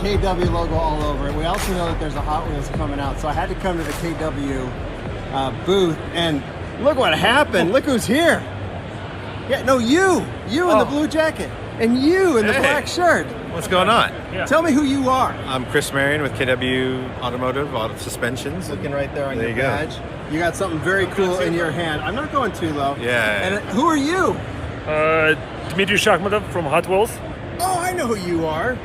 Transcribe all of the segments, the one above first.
KW logo all over it. We also know that there's a Hot Wheels coming out, so I had to come to the KW booth, and look what happened. Look who's here. Yeah, no, you in the blue jacket, and you in the black shirt. What's going on? Yeah. Tell me who you are. I'm Chris Marion with KW Automotive Auto Suspensions. Looking right there on your badge. You got something very cool in your hand. I'm not going too low. Yeah. And who are you? Dmitry Shakhmatov from Hot Wheels. Oh, I know who you are.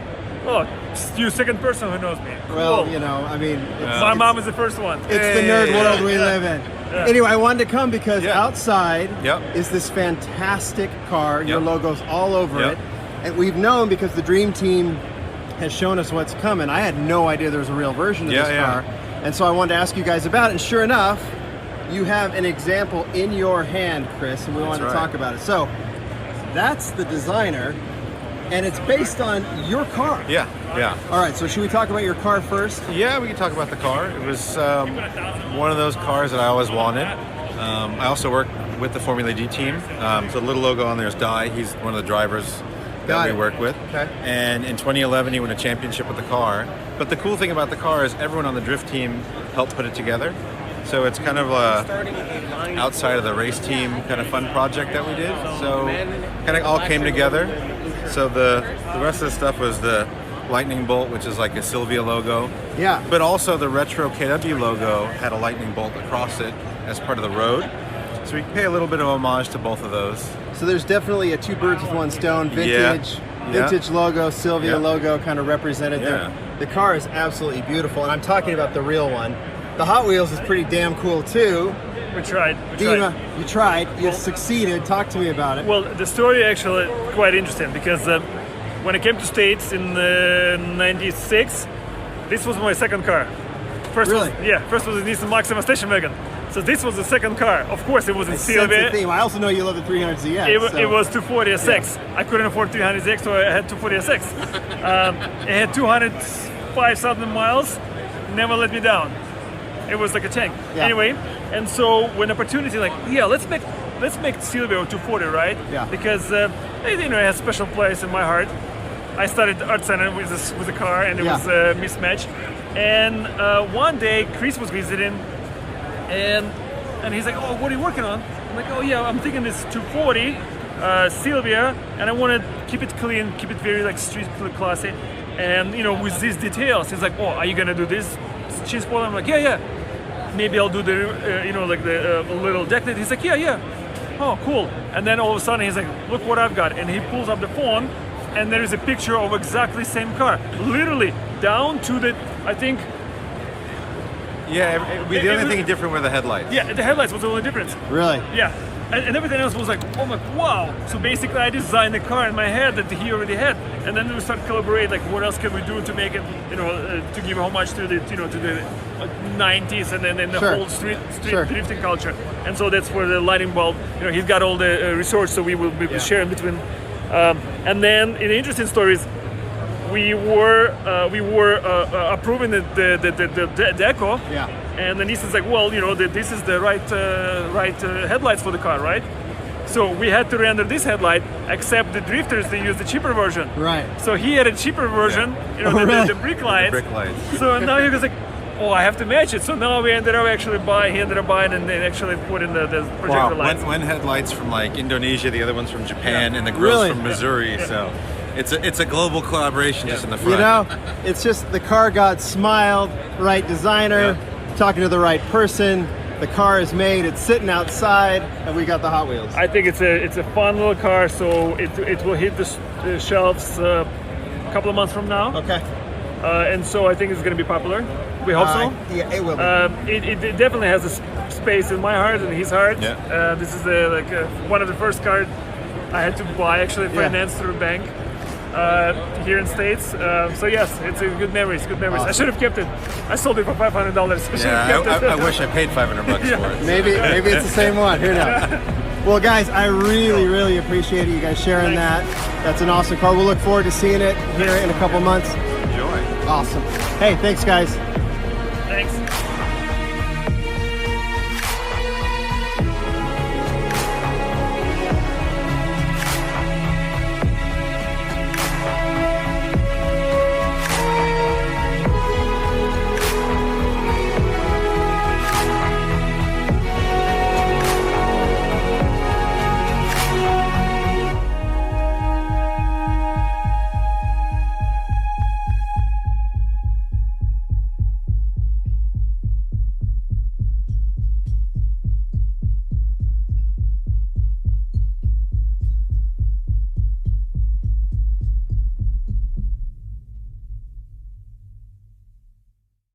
Oh, it's you second person who knows me. Well, cool. you know, I mean... my mom is the first one. It's the nerd world we live in. Yeah. Anyway, I wanted to come because outside is this fantastic car. Your logo's all over it. And we've known because the Dream Team has shown us what's coming. I had no idea there was a real version of this car. And so I wanted to ask you guys about it. And sure enough, you have an example in your hand, Chris, and we wanted to talk about it. So that's the designer, and it's based on your car. Yeah. All right, so should we talk about your car first? Yeah, we can talk about the car. It was one of those cars that I always wanted. I also work with the Formula D team. So the little logo on there is Di. He's one of the drivers that we work with. Okay. And in 2011, he won a championship with the car. But the cool thing about the car is everyone on the drift team helped put it together. So it's kind of a outside of the race team kind of fun project that we did. So kind of all came together. So the rest of the stuff was the lightning bolt, which is like a Sylvia logo. Yeah. But also the retro KW logo had a lightning bolt across it as part of the road. So we pay a little bit of homage to both of those. So there's definitely a two birds with one stone, vintage logo, Sylvia logo kind of represented there. The car is absolutely beautiful, and I'm talking about the real one. The Hot Wheels is pretty damn cool too. We tried. Dima, you tried. You succeeded. Talk to me about it. Well, the story actually quite interesting because when I came to States in '96, this was my second car. First was a Nissan Maxima station wagon. So this was the second car. Of course, it was in Sylvia. I also know you love the 300ZX. It was 240 SX. I couldn't afford 300ZX, so I had 240 SX. It had 205,000 miles. Never let me down. It was like a tank. Yeah. Anyway, and so when opportunity like, let's make Silvio 240, right? Yeah. Because it has a special place in my heart. I started art center with the car, and it was a mismatch. And one day, Chris was visiting, and he's like, "Oh, what are you working on?" I'm like, "Oh yeah, I'm thinking this 240 Silvia, and I want to keep it clean, keep it very like street classy, and with these details." He's like, "Oh, are you gonna do this chin spoiler?" I'm like, "Yeah. Maybe I'll do the the little deck lid." He's like, "Yeah. Oh, cool." And then all of a sudden he's like, "Look what I've got," and he pulls up the phone, and there is a picture of exactly same car, literally down to the, I think. Yeah, the only thing different were the headlights. Yeah, the headlights was the only difference. Really? Yeah. And everything else was like, oh my, wow. So basically I designed the car in my head that he already had. And then we start collaborate, like what else can we do to make it, to give homage to the, to the 90s and then the whole street drifting culture. And so that's where the lightning bulb, he's got all the research, so we will be sharing between. And then in the interesting stories, we were approving the deco, and then Nissan's like, well, this is the right headlights for the car, right? So we had to render this headlight, except the drifters, they use the cheaper version. Right. So he had a cheaper version, the brick lights. The brick lights. So now he was like, oh, I have to match it. So now he ended up buying and they actually put in the projector lights. One headlights from like Indonesia, the other one's from Japan, and the grill's from Missouri. So it's a global collaboration just in the front. It's just the car got smiled, right designer, talking to the right person. The car is made, it's sitting outside, and we got the Hot Wheels. I think it's a fun little car, so it will hit the shelves a couple of months from now. Okay. And so I think it's going to be popular. We hope so. Yeah, it will be. It definitely has a space in my heart and his heart. Yeah. This is one of the first cars I had to buy, actually financed through a bank here in States. So yes, it's a good memories. Awesome. I should have kept it. I sold it for $500. I wish I paid $500 for it. Maybe it's the same one. Who knows? Well, guys, I really appreciate you guys sharing that. That's an awesome car. We'll look forward to seeing it here in a couple months. Enjoy. Awesome. Hey, thanks, guys. Thanks.